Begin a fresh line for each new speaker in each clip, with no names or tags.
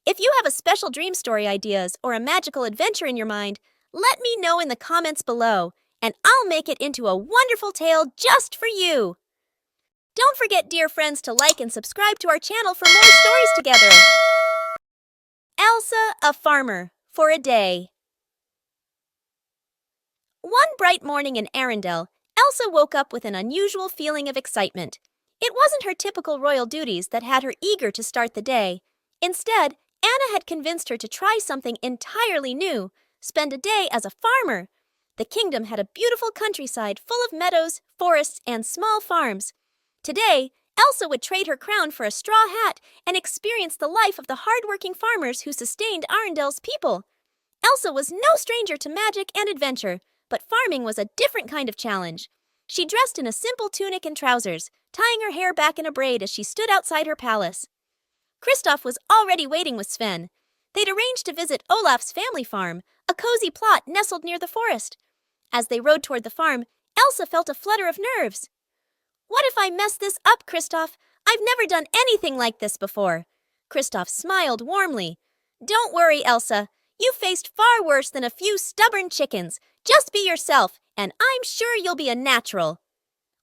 If you have a special dream story ideas or a magical adventure in your mind, let me know in the comments below, and I'll make it into a wonderful tale just for you. Don't forget, dear friends, to like and subscribe to our channel for more stories together. Elsa, a farmer, for a day. One bright morning in Arendelle, Elsa woke up with an unusual feeling of excitement. It wasn't her typical royal duties that had her eager to start the day. Instead, Anna had convinced her to try something entirely new, spend a day as a farmer. The kingdom had a beautiful countryside full of meadows, forests, and small farms. Today, Elsa would trade her crown for a straw hat and experience the life of the hard-working farmers who sustained Arendelle's people. Elsa was no stranger to magic and adventure, but farming was a different kind of challenge. She dressed in a simple tunic and trousers, tying her hair back in a braid as she stood outside her palace. Kristoff was already waiting with Sven. They'd arranged to visit Olaf's family farm, a cozy plot nestled near the forest. As they rode toward the farm, Elsa felt a flutter of nerves. "What if I mess this up, Kristoff? I've never done anything like this before." Kristoff smiled warmly. "Don't worry, Elsa. You faced far worse than a few stubborn chickens. Just be yourself, and I'm sure you'll be a natural."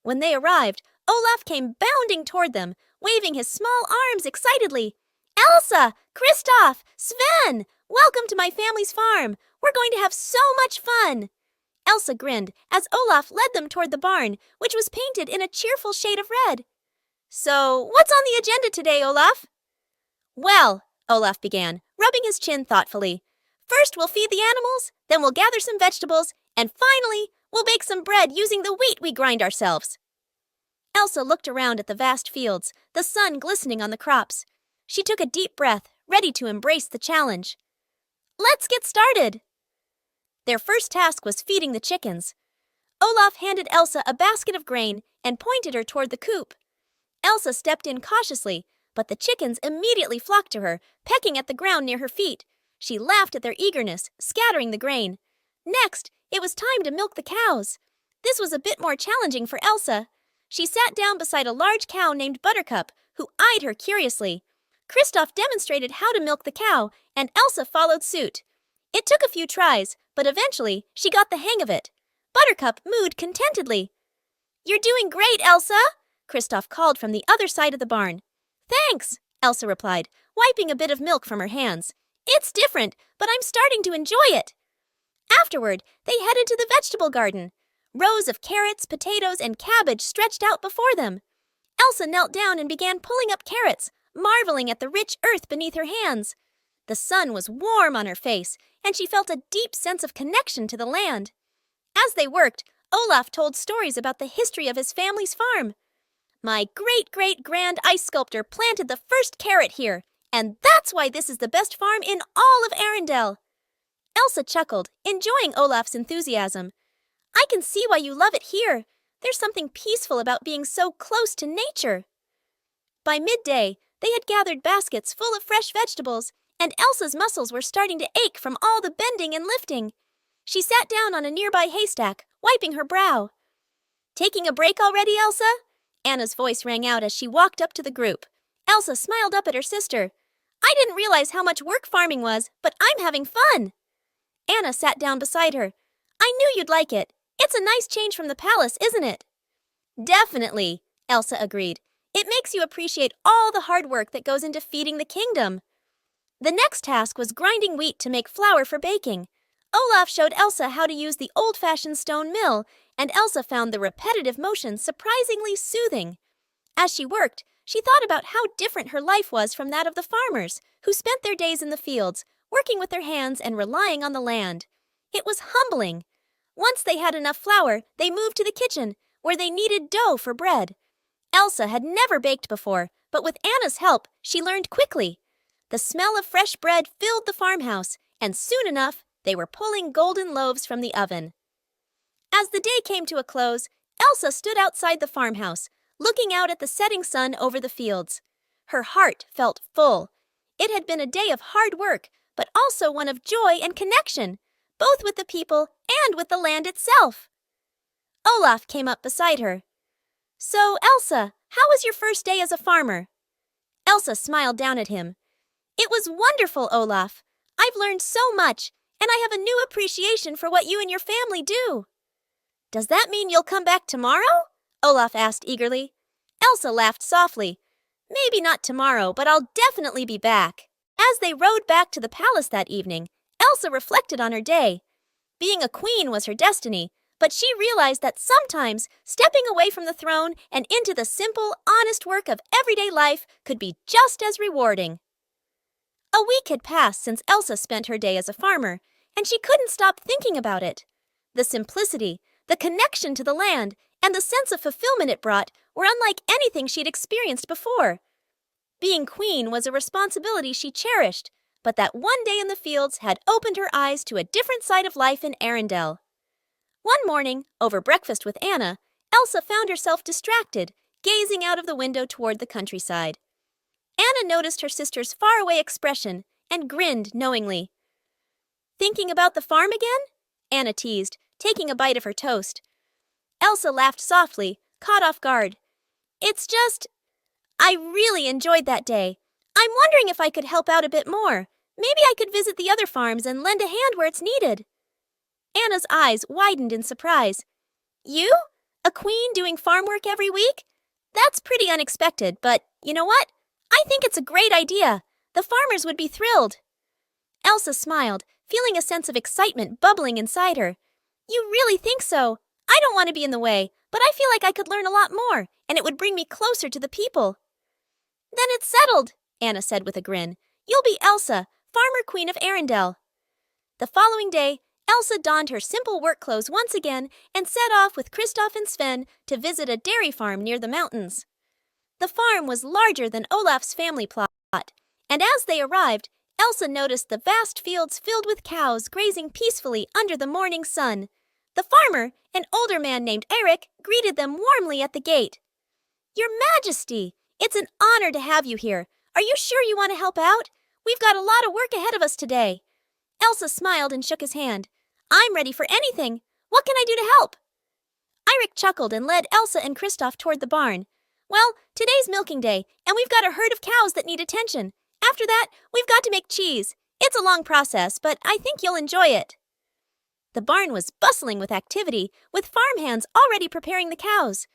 When they arrived, Olaf came bounding toward them, waving his small arms excitedly. "Elsa! Kristoff! Sven! Welcome to my family's farm! We're going to have so much fun!" Elsa grinned as Olaf led them toward the barn, which was painted in a cheerful shade of red. "So, what's on the agenda today, Olaf?" "Well," Olaf began, rubbing his chin thoughtfully, "first we'll feed the animals, then we'll gather some vegetables, and finally, we'll bake some bread using the wheat we grind ourselves." Elsa looked around at the vast fields, the sun glistening on the crops. She took a deep breath, ready to embrace the challenge. "Let's get started." Their first task was feeding the chickens. Olaf handed Elsa a basket of grain and pointed her toward the coop. Elsa stepped in cautiously, but the chickens immediately flocked to her, pecking at the ground near her feet. She laughed at their eagerness, scattering the grain. Next, it was time to milk the cows. This was a bit more challenging for Elsa. She sat down beside a large cow named Buttercup, who eyed her curiously. Kristoff demonstrated how to milk the cow, and Elsa followed suit. It took a few tries, but eventually she got the hang of it. Buttercup mooed contentedly. "You're doing great, Elsa!" Kristoff called from the other side of the barn. "Thanks," Elsa replied, wiping a bit of milk from her hands. "It's different, but I'm starting to enjoy it." Afterward, they headed to the vegetable garden. Rows of carrots, potatoes, and cabbage stretched out before them. Elsa knelt down and began pulling up carrots, marveling at the rich earth beneath her hands. The sun was warm on her face, and she felt a deep sense of connection to the land. As they worked, Olaf told stories about the history of his family's farm. "My great-great-grand ice sculptor planted the first carrot here, and that's why this is the best farm in all of Arendelle." Elsa chuckled, enjoying Olaf's enthusiasm. "I can see why you love it here. There's something peaceful about being so close to nature." By midday, they had gathered baskets full of fresh vegetables, and Elsa's muscles were starting to ache from all the bending and lifting. She sat down on a nearby haystack, wiping her brow. "Taking a break already, Elsa?" Anna's voice rang out as she walked up to the group. Elsa smiled up at her sister. "I didn't realize how much work farming was, but I'm having fun." Anna sat down beside her. "I knew you'd like it. It's a nice change from the palace, isn't it?" "Definitely," Elsa agreed. "It makes you appreciate all the hard work that goes into feeding the kingdom." The next task was grinding wheat to make flour for baking. Olaf showed Elsa how to use the old-fashioned stone mill, and Elsa found the repetitive motion surprisingly soothing. As she worked, she thought about how different her life was from that of the farmers, who spent their days in the fields, working with their hands and relying on the land. It was humbling. Once they had enough flour, they moved to the kitchen, where they kneaded dough for bread. Elsa had never baked before, but with Anna's help, she learned quickly. The smell of fresh bread filled the farmhouse, and soon enough, they were pulling golden loaves from the oven. As the day came to a close, Elsa stood outside the farmhouse, looking out at the setting sun over the fields. Her heart felt full. It had been a day of hard work, but also one of joy and connection, both with the people and with the land itself. Olaf came up beside her. "So, Elsa, how was your first day as a farmer?" Elsa smiled down at him. It was wonderful, Olaf. I've learned so much, and I have a new appreciation for what you and your family do. Does that mean you'll come back tomorrow? Olaf asked eagerly. Elsa laughed softly. Maybe not tomorrow, but I'll definitely be back. As they rode back to the palace that evening, Elsa reflected on her day. Being a queen was her destiny, but she realized that sometimes stepping away from the throne and into the simple, honest work of everyday life could be just as rewarding. A week had passed since Elsa spent her day as a farmer, and she couldn't stop thinking about it. The simplicity, the connection to the land, and the sense of fulfillment it brought were unlike anything she'd experienced before. Being queen was a responsibility she cherished, but that one day in the fields had opened her eyes to a different side of life in Arendelle. One morning, over breakfast with Anna, Elsa found herself distracted, gazing out of the window toward the countryside. Anna noticed her sister's faraway expression and grinned knowingly. Thinking about the farm again? Anna teased, taking a bite of her toast. Elsa laughed softly, caught off guard. It's just, I really enjoyed that day. I'm wondering if I could help out a bit more. Maybe I could visit the other farms and lend a hand where it's needed. Anna's eyes widened in surprise. You? A queen doing farm work every week? That's pretty unexpected, but you know what? I think it's a great idea. The farmers would be thrilled. Elsa smiled, feeling a sense of excitement bubbling inside her. You really think so? I don't want to be in the way, but I feel like I could learn a lot more, and it would bring me closer to the people. Then it's settled, Anna said with a grin. You'll be Elsa, Farmer Queen of Arendelle. The following day, Elsa donned her simple work clothes once again and set off with Kristoff and Sven to visit a dairy farm near the mountains. The farm was larger than Olaf's family plot, and as they arrived, Elsa noticed the vast fields filled with cows grazing peacefully under the morning sun. The farmer, an older man named Eric, greeted them warmly at the gate. Your Majesty, it's an honor to have you here. Are you sure you want to help out? We've got a lot of work ahead of us today. Elsa smiled and shook his hand. I'm ready for anything. What can I do to help? Eric chuckled and led Elsa and Kristoff toward the barn. Well, today's milking day, and we've got a herd of cows that need attention. After that, we've got to make cheese. It's a long process, but I think you'll enjoy it. The barn was bustling with activity, with farmhands already preparing the cows.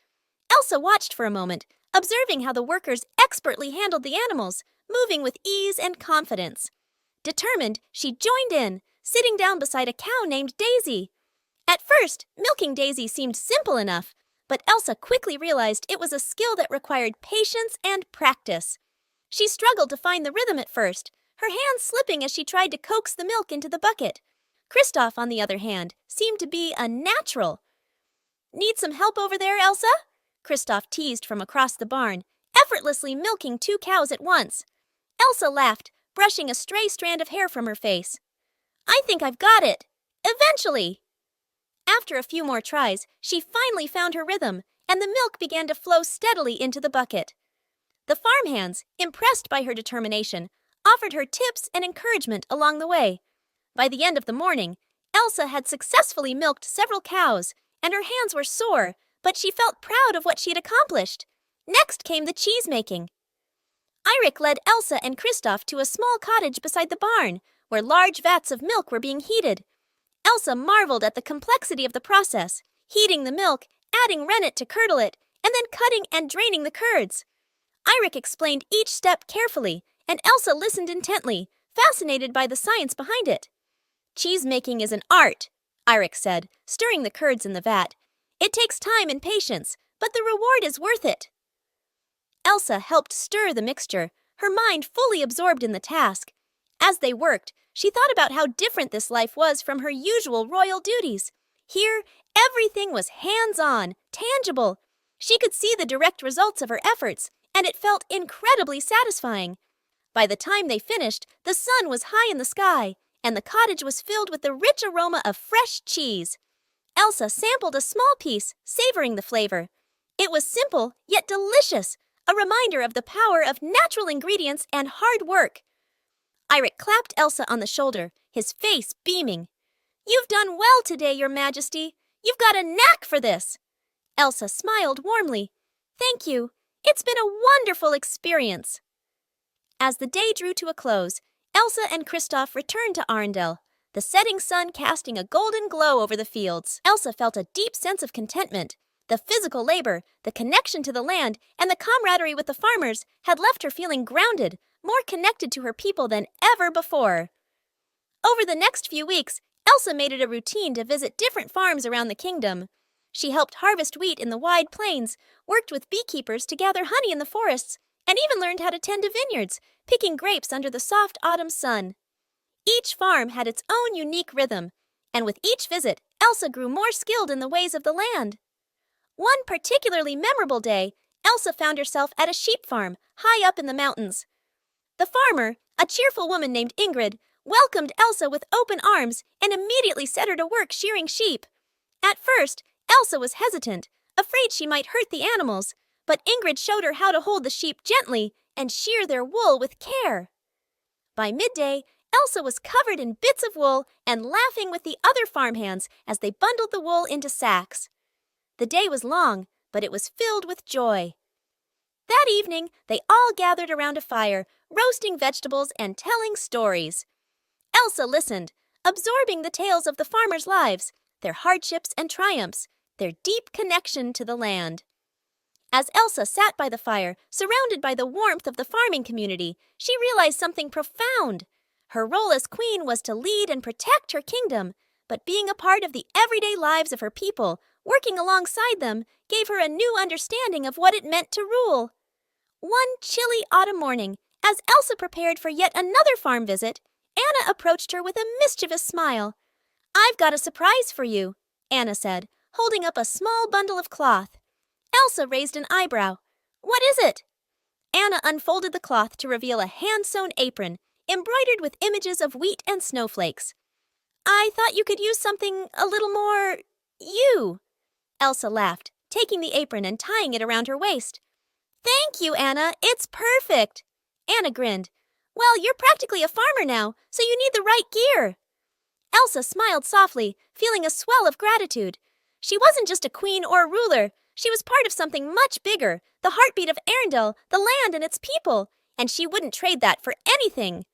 Elsa watched for a moment, observing how the workers expertly handled the animals, moving with ease and confidence. Determined, she joined in, sitting down beside a cow named Daisy. At first, milking Daisy seemed simple enough, but Elsa quickly realized it was a skill that required patience and practice. She struggled to find the rhythm at first, her hands slipping as she tried to coax the milk into the bucket. Kristoff, on the other hand, seemed to be a natural. Need some help over there, Elsa? Kristoff teased from across the barn, effortlessly milking 2 cows at once. Elsa laughed, brushing a stray strand of hair from her face. I think I've got it. Eventually. After a few more tries, she finally found her rhythm, and the milk began to flow steadily into the bucket. The farmhands, impressed by her determination, offered her tips and encouragement along the way. By the end of the morning, Elsa had successfully milked several cows, and her hands were sore, but she felt proud of what she had accomplished. Next came the cheese making. Eric led Elsa and Kristoff to a small cottage beside the barn, where large vats of milk were being heated. Elsa marveled at the complexity of the process, heating the milk, adding rennet to curdle it, and then cutting and draining the curds. Eric explained each step carefully, and Elsa listened intently, fascinated by the science behind it. Cheese making is an art, Eric said, stirring the curds in the vat. It takes time and patience, but the reward is worth it. Elsa helped stir the mixture, her mind fully absorbed in the task. As they worked, she thought about how different this life was from her usual royal duties. Here, everything was hands-on, tangible. She could see the direct results of her efforts, and it felt incredibly satisfying. By the time they finished, the sun was high in the sky, and the cottage was filled with the rich aroma of fresh cheese. Elsa sampled a small piece, savoring the flavor. It was simple, yet delicious, a reminder of the power of natural ingredients and hard work. Eric clapped Elsa on the shoulder, his face beaming. You've done well today, Your Majesty. You've got a knack for this. Elsa smiled warmly. Thank you. It's been a wonderful experience. As the day drew to a close, Elsa and Kristoff returned to Arendelle, the setting sun casting a golden glow over the fields. Elsa felt a deep sense of contentment. The physical labor, the connection to the land, and the camaraderie with the farmers had left her feeling grounded, more connected to her people than ever before. Over the next few weeks, Elsa made it a routine to visit different farms around the kingdom. She helped harvest wheat in the wide plains, worked with beekeepers to gather honey in the forests, and even learned how to tend to vineyards, picking grapes under the soft autumn sun. Each farm had its own unique rhythm, and with each visit, Elsa grew more skilled in the ways of the land. One particularly memorable day, Elsa found herself at a sheep farm high up in the mountains. The farmer, a cheerful woman named Ingrid, welcomed Elsa with open arms and immediately set her to work shearing sheep. At first, Elsa was hesitant, afraid she might hurt the animals, but Ingrid showed her how to hold the sheep gently and shear their wool with care. By midday, Elsa was covered in bits of wool and laughing with the other farmhands as they bundled the wool into sacks. The day was long, but it was filled with joy. That evening, they all gathered around a fire, roasting vegetables and telling stories. Elsa listened, absorbing the tales of the farmers' lives, their hardships and triumphs, their deep connection to the land. As Elsa sat by the fire, surrounded by the warmth of the farming community, she realized something profound. Her role as queen was to lead and protect her kingdom, but being a part of the everyday lives of her people, working alongside them, gave her a new understanding of what it meant to rule. One chilly autumn morning, as Elsa prepared for yet another farm visit, Anna approached her with a mischievous smile. "I've got a surprise for you," Anna said, holding up a small bundle of cloth. Elsa raised an eyebrow. "What is it?" Anna unfolded the cloth to reveal a hand-sewn apron, embroidered with images of wheat and snowflakes. "I thought you could use something a little more you." Elsa laughed, taking the apron and tying it around her waist. "Thank you, Anna. It's perfect." Anna grinned. "Well, you're practically a farmer now, so you need the right gear." Elsa smiled softly, feeling a swell of gratitude. She wasn't just a queen or a ruler. She was part of something much bigger, the heartbeat of Arendelle, the land and its people, and she wouldn't trade that for anything.